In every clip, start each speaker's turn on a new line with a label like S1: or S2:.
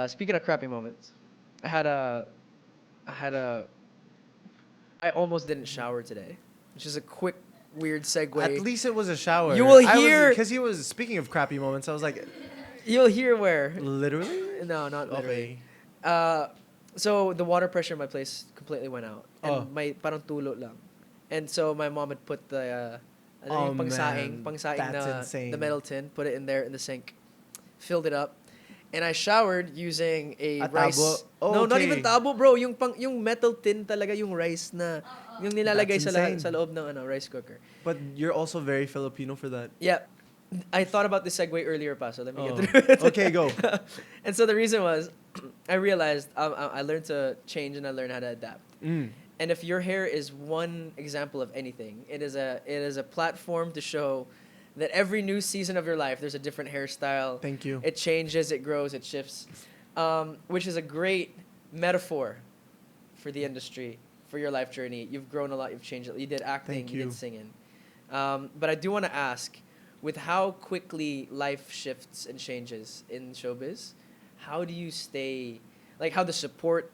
S1: speaking of crappy moments, I had a, I had a, I almost didn't shower today, which is a quick, weird
S2: At
S1: segue.
S2: least it was a shower.
S1: You will
S2: I was
S1: hear,
S2: because he was speaking of crappy moments. I was like,
S1: you'll hear where.
S2: literally.
S1: No, not literally.
S2: Okay.
S1: Uh, so the water pressure in my place completely went out, and
S2: Oh.
S1: my parang tulo lang, and so my mom had put the, ano
S2: Oh
S1: yung
S2: man,
S1: pangsaing
S2: that's
S1: na
S2: insane.
S1: the metal tin, put it in there in the sink, filled it up, and I showered using a
S2: A
S1: rice.
S2: tabo? Oh,
S1: No, not even
S2: okay.
S1: tabo, bro. Yung metal tin talaga, yung rice na yung nilalagay
S2: That's
S1: sa
S2: insane.
S1: sa loob ng rice cooker.
S2: But you're also very Filipino for that.
S1: Yeah. I thought about this segue earlier, pa, so let me
S2: Oh.
S1: get through it.
S2: Okay, go.
S1: And so the reason was, I realized I learned to change and I learned how to adapt.
S2: Mm.
S1: And if your hair is one example of anything, it is a platform to show that every new season of your life, there's a different hairstyle.
S2: Thank you.
S1: It changes, it grows, it shifts, which is a great metaphor for the industry, for your life journey. You've grown a lot. You've changed. You did acting.
S2: Thank
S1: You
S2: you.
S1: did singing. But I do want to ask, with how quickly life shifts and changes in showbiz, how do you stay, like how the support,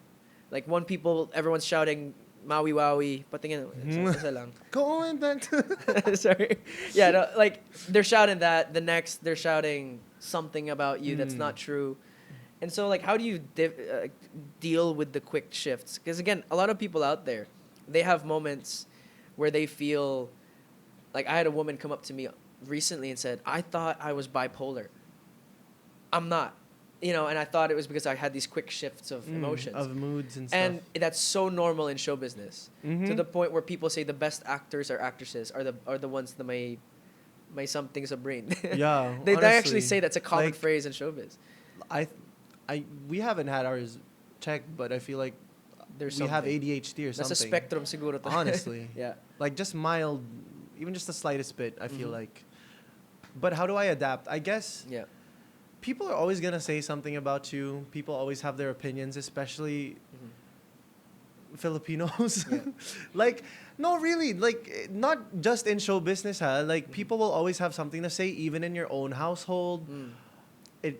S1: like everyone's shouting, Maui Wawi, patingin, isa lang.
S2: Going back to
S1: Sorry. Yeah, no, like they're shouting that. The next, they're shouting something about you that's not true. And so, like, how do you deal with the quick shifts? Because again, a lot of people out there, they have moments where they feel like I had a woman come up to me recently and said, "I thought I was bipolar. I'm not." And I thought it was because I had these quick shifts of emotions.
S2: of moods and stuff.
S1: And that's so normal in show business, to the point where people say the best actors or actresses are the ones that may something sa brain.
S2: Yeah,
S1: they actually
S2: honestly,
S1: say that's a common
S2: like,
S1: phrase in showbiz.
S2: We haven't had ours checked, but I feel like
S1: There's
S2: we have
S1: something.
S2: ADHD or
S1: Nasa
S2: something.
S1: spectrum siguro.
S2: Honestly.
S1: Yeah.
S2: Like just mild, even just the slightest bit, I feel like. But how do I adapt? I guess
S1: Yeah.
S2: people are always going to say something about you. People always have their opinions, especially Filipinos.
S1: Yeah.
S2: Like, no, really, like, not just in show business, huh? Like, people will always have something to say, even in your own household.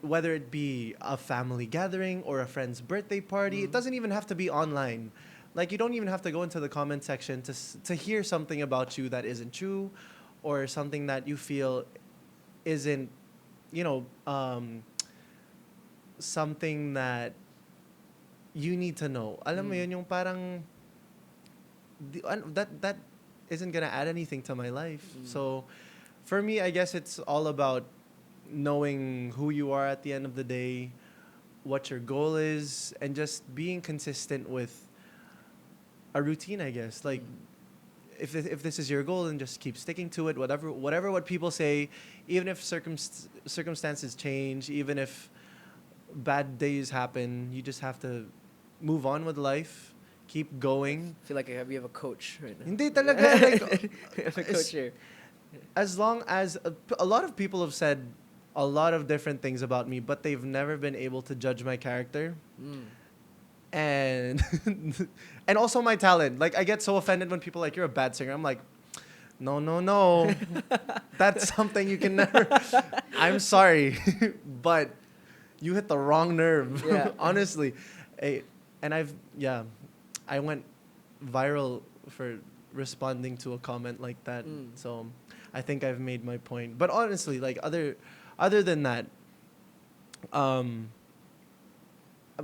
S2: Whether it be a family gathering or a friend's birthday party, it doesn't even have to be online. Like, you don't even have to go into the comment section to hear something about you that isn't true, or something that you feel isn't, something that you need to know. Alam mo yun, yung parang that isn't gonna add anything to my life. So, for me, I guess it's all about knowing who you are at the end of the day, what your goal is, and just being consistent with a routine, I guess. Like, if this is your goal, then just keep sticking to it. Whatever what people say, even if circumstances change, even if bad days happen, you just have to move on with life, keep going.
S1: I feel like we have a coach right now.
S2: Hindi talaga, like,
S1: We have a coach here.
S2: as long as a lot of people have said a lot of different things about me, but they've never been able to judge my character and and also my talent. Like, I get so offended when people are like, you're a bad singer. I'm like, no. That's something you can never. I'm sorry, but you hit the wrong nerve.
S1: Yeah.
S2: Honestly. And I went viral for responding to a comment like that. So I think I've made my point. But honestly, like, other than that,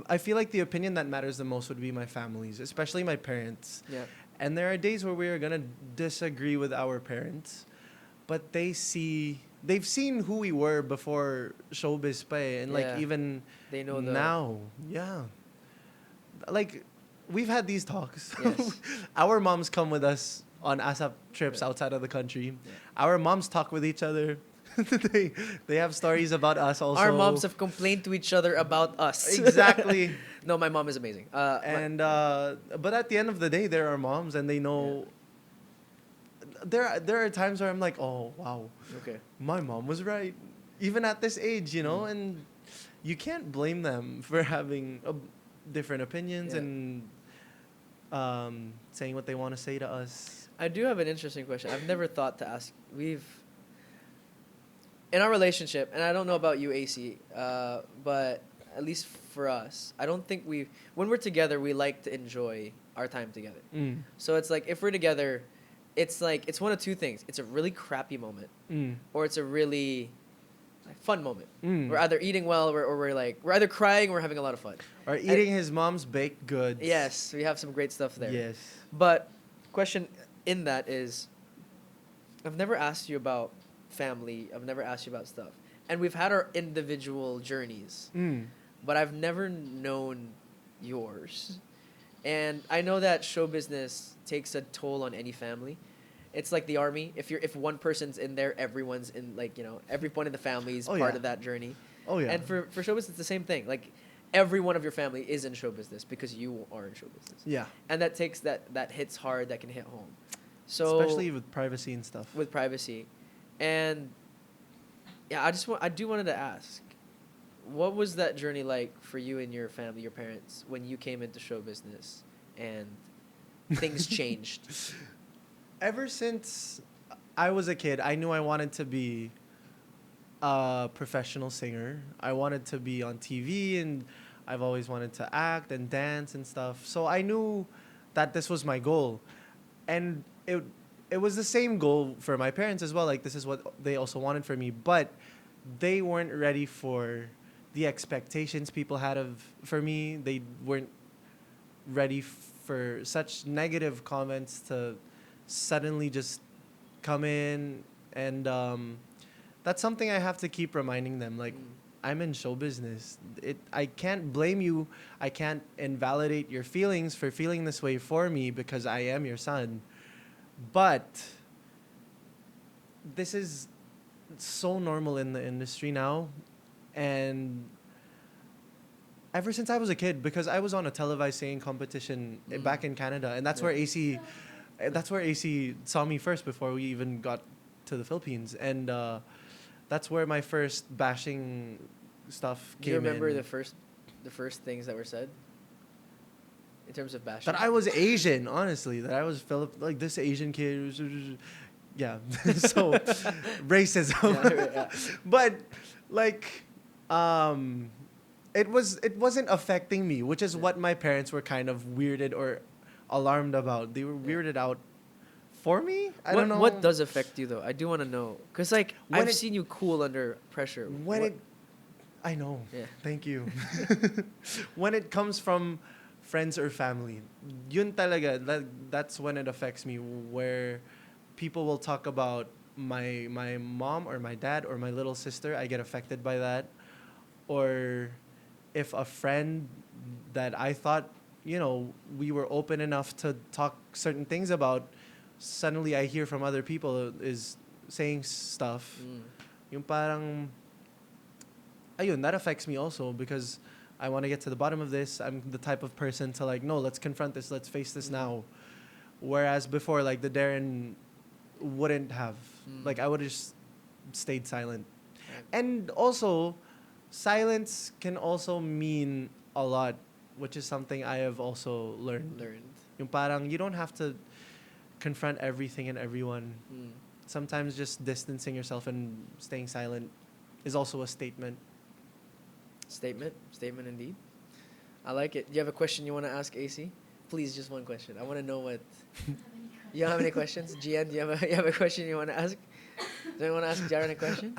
S2: I feel like the opinion that matters the most would be my family's, especially my parents.
S1: Yeah.
S2: And there are days where we are gonna disagree with our parents, but they've seen who we were before showbiz pa eh. And like,
S1: Yeah.
S2: even
S1: They know
S2: now, yeah. Like, we've had these talks.
S1: Yes.
S2: Our moms come with us on ASAP trips outside of the country. Our moms talk with each other. they have stories about us also.
S1: Our moms have complained to each other about us.
S2: Exactly.
S1: No, my mom is amazing.
S2: But at the end of the day, they're our moms, and they know. Yeah. There are times where I'm like, oh wow,
S1: Okay.
S2: my mom was right, even at this age, and you can't blame them for having different opinions and saying what they want to say to us.
S1: I do have an interesting question. I've never thought to ask. In our relationship, and I don't know about you, AC, but at least for us, I don't think when we're together, we like to enjoy our time together.
S2: Mm.
S1: So it's like if we're together, it's like it's one of two things. It's a really crappy moment,
S2: Mm.
S1: or it's a really like, fun moment.
S2: Mm.
S1: We're either eating well, or we're either crying, or we're having a lot of fun.
S2: Or eating his mom's baked goods.
S1: Yes, we have some great stuff there.
S2: Yes.
S1: But question in that is, I've never asked you about family. I've never asked you about stuff, and we've had our individual journeys,
S2: Mm.
S1: but I've never known yours. And I know that show business takes a toll on any family. It's like the army. If one person's in there, everyone's in, like, everyone in the family is
S2: Oh,
S1: part
S2: yeah.
S1: of that journey.
S2: Oh yeah.
S1: And for show business, it's the same thing. Like every one of your family is in show business because you are in show business.
S2: Yeah.
S1: And that takes that hits hard, that can hit home. So
S2: especially with privacy and stuff.
S1: with privacy. And yeah, I do wanted to ask, what was that journey like for you and your family, your parents, when you came into show business and things changed?
S2: Ever since I was a kid, I knew I wanted to be a professional singer. I wanted to be on TV, and I've always wanted to act and dance and stuff. So I knew that this was my goal. And it was the same goal for my parents as well. Like, this is what they also wanted for me, but they weren't ready for the expectations people had for me. They weren't ready for such negative comments to suddenly just come in, and that's something I have to keep reminding them. Like, I'm in show business. I can't blame you. I can't invalidate your feelings for feeling this way for me because I am your son. But this is so normal in the industry now, and ever since I was a kid, because I was on a televised singing competition back in Canada, and that's where AC saw me first before we even got to the Philippines, and that's where my first bashing stuff came
S1: Do you remember
S2: in.
S1: the first things that were said in terms of bashing?
S2: That I was Asian, honestly. That I was like this Asian kid. Yeah, so racism.
S1: Yeah.
S2: But like, it wasn't affecting me, which is what my parents were kind of weirded or alarmed about. They were weirded out for me. I don't know.
S1: What does affect you though? I do want to know, cause like
S2: When
S1: I've seen you cool under pressure.
S2: I know.
S1: Yeah.
S2: Thank you. When it comes from friends or family, yun talaga, that's when it affects me, where people will talk about my mom or my dad or my little sister. I get affected by that. Or if a friend that I thought, we were open enough to talk certain things about, suddenly I hear from other people is saying stuff. Yung parang, ayun, that affects me also, because I want to get to the bottom of this. I'm the type of person to like, no, let's confront this, let's face this now. Whereas before, like, the Darren wouldn't have. Like, I would have just stayed silent. And also, silence can also mean a lot, which is something I have also learned. Yung parang, you don't have to confront everything and everyone. Sometimes just distancing yourself and staying silent is also a statement.
S1: Statement indeed. I like it. Do you have a question you want to ask AC? Please, just one question. I want to know what. You don't have any questions? GN, do you have a question you want to ask? Do you want to ask Darren a question?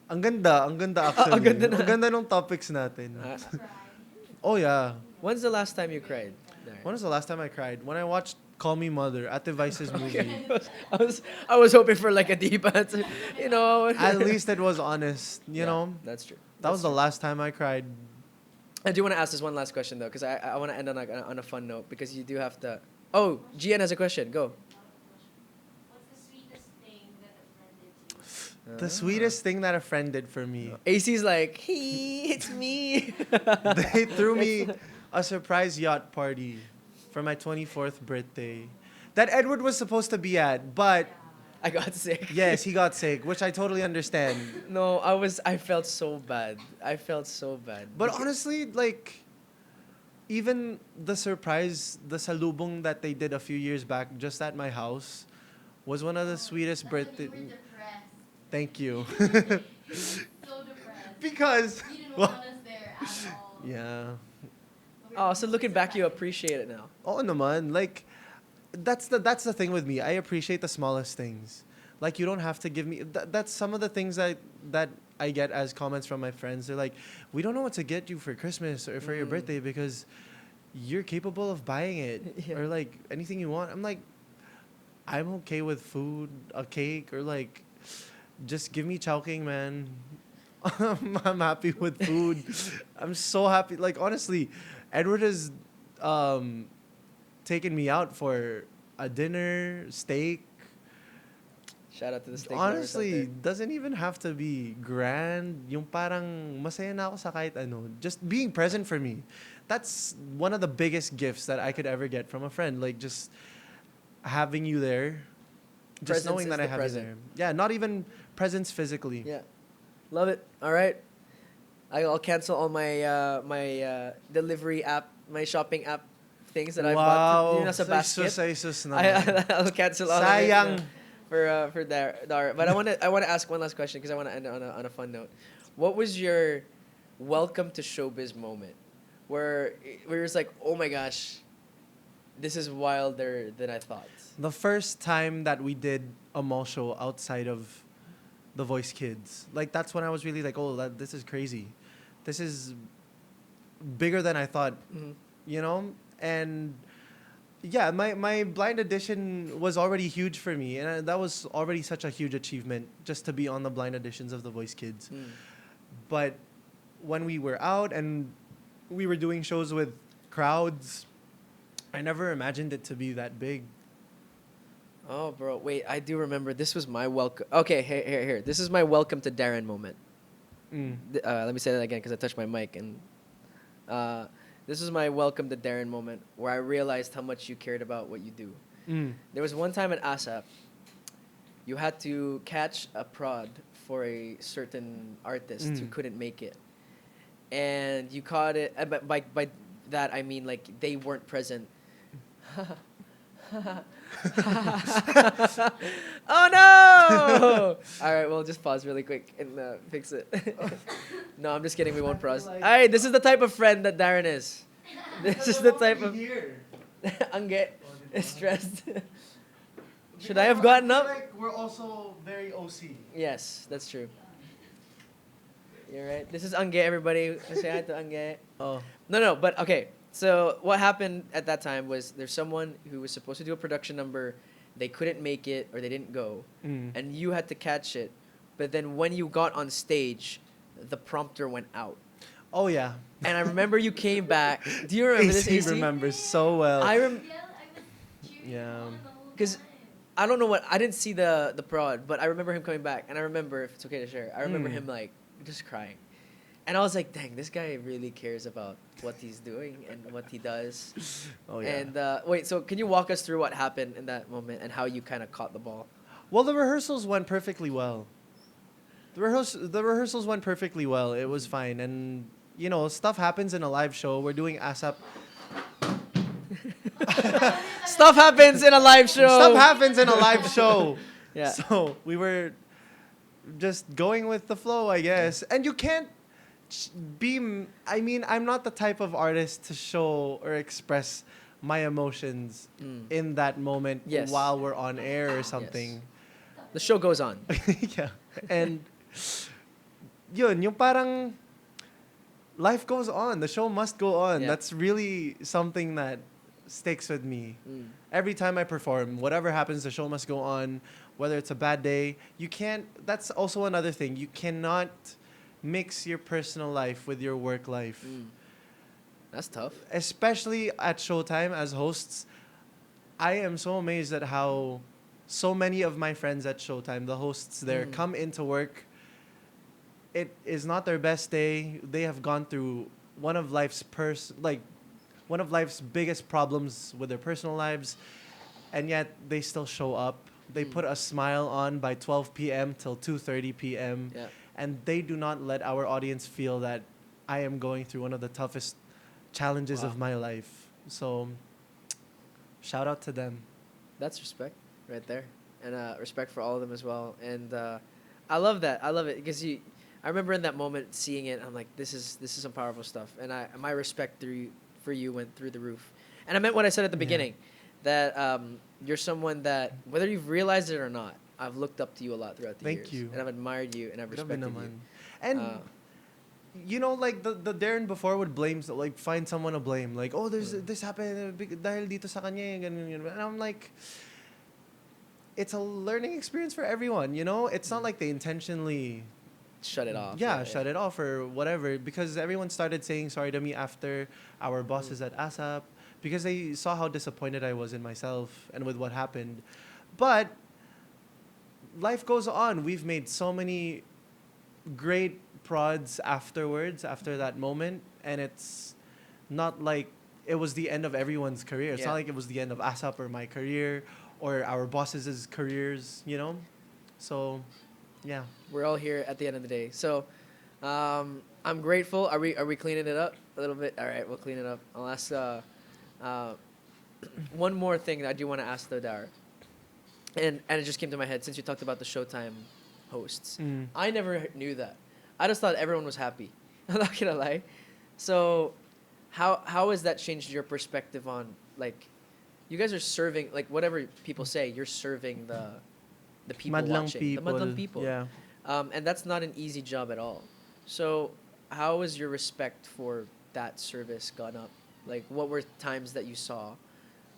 S2: Ang ganda actually.
S1: Ang ganda na.
S2: Ang ganda ng topics natin. Oh yeah.
S1: When's the last time you cried, Darren?
S2: When was the last time I cried? When I watched Call Me Mother, Ate Vice's movie.
S1: I was hoping for like a deep answer,
S2: At least it was honest, you know?
S1: That's true.
S2: That was the last time I cried.
S1: I do want to ask this one last question though, because I want to end on a fun note, because you do have to. Oh, GN has a question. Go.
S3: What's the sweetest thing that offended you?
S2: The sweetest thing that a friend did for me.
S1: AC's like, it's me.
S2: They threw me a surprise yacht party for my 24th birthday that Edward was supposed to be at, but
S1: I got sick.
S2: yes, he got sick, which I totally understand.
S1: No, I felt so bad.
S2: But honestly, like, even the surprise, the salubong that they did a few years back just at my house was one of the sweetest birthday.
S3: You were depressed.
S2: Thank you.
S3: So depressed.
S2: Because
S3: You didn't
S2: well,
S3: want us there at all.
S2: Yeah.
S1: Oh, so looking back, you appreciate it now.
S2: Oh, naman. Like, that's the thing with me. I appreciate the smallest things. Like, you don't have to give me. That's some of the things that I get as comments from my friends. They're like, we don't know what to get you for Christmas or for your birthday because you're capable of buying it
S1: Yeah.
S2: or like anything you want. I'm like, I'm okay with food, a cake, or like, just give me chowking, man. I'm happy with food. I'm so happy. Like, honestly, Edward has um, taken me out for a dinner, steak.
S1: Shout out to the steak lovers out
S2: Honestly,
S1: there.
S2: doesn't even have to be grand. Yung parang masaya na ako sa kahit ano. Just being present for me. That's one of the biggest gifts that I could ever get from a friend. Like, just having you there. Just
S1: Presence
S2: knowing
S1: is
S2: that I
S1: the
S2: have
S1: present.
S2: you there. Yeah, not even presence physically.
S1: Yeah, love it. All right, I'll cancel all my delivery app, my shopping app things that I bought.
S2: Wow.
S1: Sa basket.
S2: Sa isus naman.
S1: I'll cancel all of it.
S2: Sayang.
S1: For Dar. But I want to ask one last question because I want to end on a fun note. What was your welcome to showbiz moment, where it was like, oh my gosh, this is wilder than I thought.
S2: The first time that we did a mall show outside of The Voice Kids, like that's when I was really like, oh, this is crazy. This is bigger than I thought,
S1: Mm-hmm.
S2: you know? And yeah, my blind audition was already huge for me. And that was already such a huge achievement just to be on the blind auditions of The Voice Kids.
S1: Mm.
S2: But when we were out and we were doing shows with crowds, I never imagined it to be that big.
S1: Oh, bro, wait, I do remember. This was my welcome. Okay, here. This is my welcome to Darren moment.
S2: Mm.
S1: Let me say that again because I touched my mic. And this is my welcome to Darren moment where I realized how much you cared about what you do.
S2: Mm.
S1: There was one time at ASAP, you had to catch a prod for a certain artist who couldn't make it. And you caught it. But by that, I mean, like, they weren't present. Oh no! All right, we'll just pause really quick and fix it. No, I'm just kidding. We won't pause. Hey, this is the type of friend that Darren is. This is the type of Angge is stressed. Should I have gotten up?
S2: Like we're also very OC.
S1: Yes, that's true. You're right. This is Angge, everybody. Say hi to Angge.
S2: Oh.
S1: No, but okay. So what happened at that time was there's someone who was supposed to do a production number, they couldn't make it or they didn't go, and you had to catch it. But then when you got on stage, the prompter went out.
S2: Oh yeah.
S1: And I remember you came back. Do you remember this, AC?
S2: remembers so well.
S1: I
S3: I was cheering
S2: Yeah.
S3: on the whole
S1: 'Cause
S3: time.
S1: I don't know what I didn't see the prod, but I remember him coming back, and I remember, if it's okay to share, I remember him like just crying, and I was like, dang, this guy really cares about what he's doing and what he does.
S2: Oh yeah.
S1: And wait, so can you walk us through what happened in that moment and how you kind of caught the ball?
S2: Well, the rehearsals went perfectly well. The rehearsals went perfectly well. It was fine, and you know, stuff happens in a live show. We're doing ASAP.
S1: Stuff happens in a live show.
S2: Stuff happens in a live show.
S1: Yeah.
S2: So we were just going with the flow, I guess. And you can't I mean, I'm not the type of artist to show or express my emotions in that moment
S1: Yes.
S2: while we're on air or something.
S1: The show goes on.
S2: Yeah. And yun, yung parang life goes on. The show must go on.
S1: Yeah.
S2: That's really something that sticks with me. Every time I perform, whatever happens, the show must go on. Whether it's a bad day, you can't. That's also another thing. You cannot mix your personal life with your work life.
S1: That's tough.
S2: Especially at Showtime as hosts. I am so amazed at how so many of my friends at Showtime, the hosts there, come into work. It is not their best day. They have gone through one of life's biggest problems with their personal lives, and yet they still show up. They put a smile on by 12 p.m. till 2:30 p.m.
S1: Yeah.
S2: And they do not let our audience feel that I am going through one of the toughest challenges of my life. So, shout out to them.
S1: That's respect right there, and respect for all of them as well. And I love that. I love it because I remember in that moment seeing it. I'm like, this is some powerful stuff, and my respect for you went through the roof. And I meant what I said at the
S2: Yeah.
S1: beginning, that you're someone that whether you've realized it or not, I've looked up to you a lot throughout the years.
S2: Thank you.
S1: And I've admired you and I've
S2: Grabe
S1: respected you.
S2: naman. And you know, like the Darren before would blame, like find someone to blame, like, oh, there's this happened dahil dito sa kanya, ganun, ganun. And I'm like, it's a learning experience for everyone, you know. It's not like they intentionally
S1: Shut it off.
S2: shut it off or whatever, because everyone started saying sorry to me after our bosses at ASAP, because they saw how disappointed I was in myself and with what happened. But life goes on. We've made so many great prods afterwards, after that moment, and it's not like it was the end of everyone's career. It's
S1: Yeah.
S2: not like it was the end of ASAP or my career or our bosses' careers, you know? So, yeah.
S1: We're all here at the end of the day. So I'm grateful. Are we cleaning it up a little bit? All right, we'll clean it up. I'll ask one more thing that I do want to ask though, Dar. And it just came to my head since you talked about the Showtime hosts. I never knew that. I just thought everyone was happy. I'm not gonna lie. So how has that changed your perspective on, like, you guys are serving, like, whatever people say, you're serving the people
S2: Madlang
S1: watching.
S2: people.
S1: The Madlang people.
S2: Yeah.
S1: And that's not an easy job at all. So how has your respect for that service gone up? Like, what were times that you saw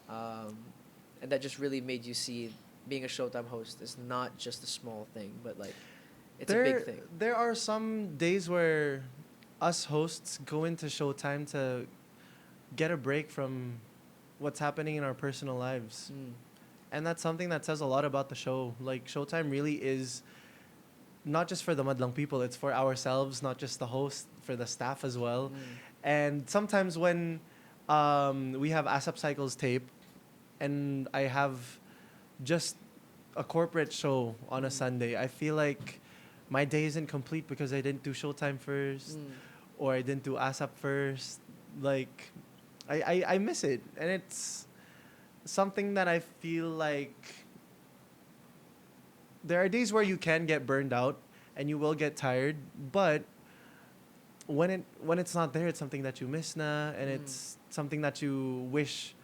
S1: and that just really made you see being a Showtime host is not just a small thing, but, like, it's a big thing.
S2: There are some days where us hosts go into Showtime to get a break from what's happening in our personal lives. And that's something that says a lot about the show. Like, Showtime really is not just for the Madlang people, it's for ourselves, not just the host, for the staff as well. And sometimes when we have ASAP Cycles tape and I have just a corporate show on a Sunday, I feel like my day isn't complete because I didn't do Showtime first or I didn't do ASAP first. Like, I miss it. And it's something that I feel like there are days where you can get burned out and you will get tired, but when it's not there, it's something that you miss na, and it's something that you wish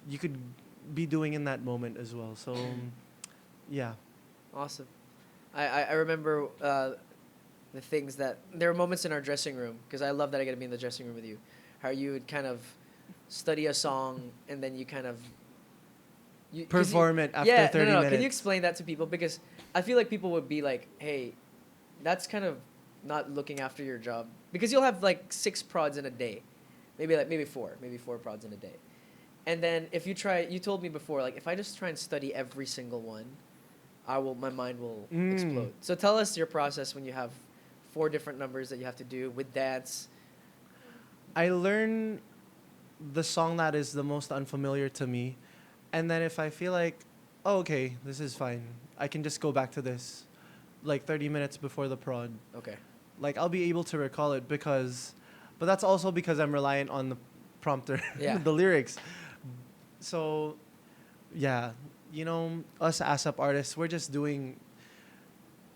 S2: you could be doing in that moment as well. So, yeah.
S1: Awesome. I remember the things that there were moments in our dressing room, because I love that I get to be in the dressing room with you, how you would kind of study a song and then you kind of
S2: Perform it after 30 minutes.
S1: Can you explain that to people? Because I feel like people would be like, hey, that's kind of not looking after your job. Because you'll have like 6 prods in a day. Maybe 4 prods in a day. And then if you try, you told me before, like, if I just try and study every single one, my mind will explode. So tell us your process when you have 4 different numbers that you have to do with dance.
S2: I learn the song that is the most unfamiliar to me. And then if I feel like, oh, okay, this is fine, I can just go back to this like 30 minutes before the prod.
S1: Okay.
S2: Like, I'll be able to recall it but that's also because I'm reliant on the prompter,
S1: Yeah.
S2: the lyrics. So, yeah, you know, us ASAP artists, we're just doing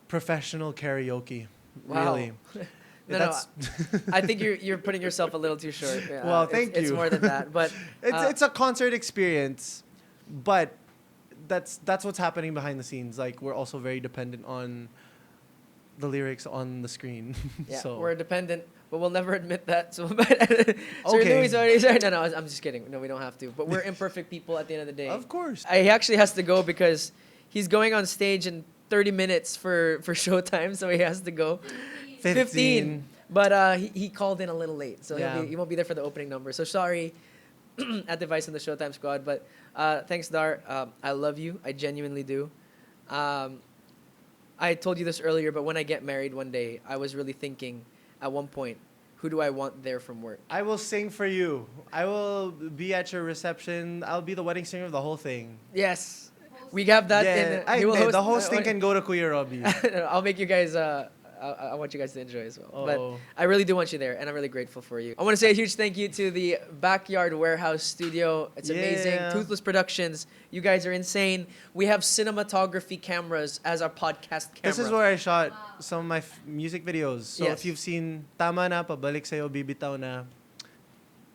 S2: professional karaoke,
S1: Wow.
S2: really.
S1: No, I think you're putting yourself a little too short. Yeah,
S2: Well, thank
S1: It's
S2: you.
S1: more than that, but
S2: It's a concert experience, but that's what's happening behind the scenes. Like, we're also very dependent on the lyrics on the screen.
S1: yeah,
S2: So
S1: we're dependent, but we'll never admit that. So,
S2: Okay.
S1: sorry. No, I'm just kidding. No, we don't have to. But we're imperfect people at the end of the day.
S2: of course.
S1: He actually has to go because he's going on stage in 30 minutes for Showtime, so he has to go. 15. But he called in a little late, so
S2: Yeah.
S1: he won't be there for the opening number. So sorry, at the Vice and the Showtime squad. But thanks, Dar. I love you. I genuinely do. I told you this earlier, but when I get married one day, I was really thinking at one point, who do I want there from work?
S2: I will sing for you. I will be at your reception. I'll be the wedding singer of the whole thing.
S1: Yes, we have that.
S2: Yeah,
S1: He will
S2: the hosting can go to Kuya Robbie.
S1: I'll make you guys I want you guys to enjoy as well.
S2: Oh.
S1: But I really do want you there, and I'm really grateful for you. I want to say a huge thank you to the Backyard Warehouse Studio. It's amazing.
S2: Yeah.
S1: Toothless Productions. You guys are insane. We have cinematography cameras as our podcast camera.
S2: This is where I shot some of my music videos. So
S1: Yes.
S2: if you've seen Tama Na, Pabalik Sa'yo, Bibitaw Na,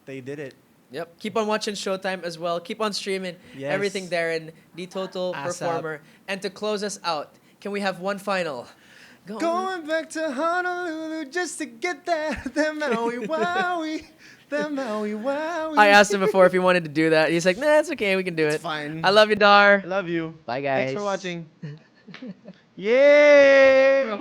S2: they did it.
S1: Yep. Keep on watching Showtime as well. Keep on streaming
S2: Yes.
S1: everything, Darren, the total
S2: ASAP.
S1: performer. And to close us out, can we have one final? Go.
S2: Going back to Honolulu just to get that Maui Wowie. The Maui Wowie.
S1: I asked him before if he wanted to do that. He's like, nah, it's okay. We can do
S2: It's
S1: it.
S2: fine.
S1: I love you, Dar.
S2: I love you.
S1: Bye, guys.
S2: Thanks for watching. Yay!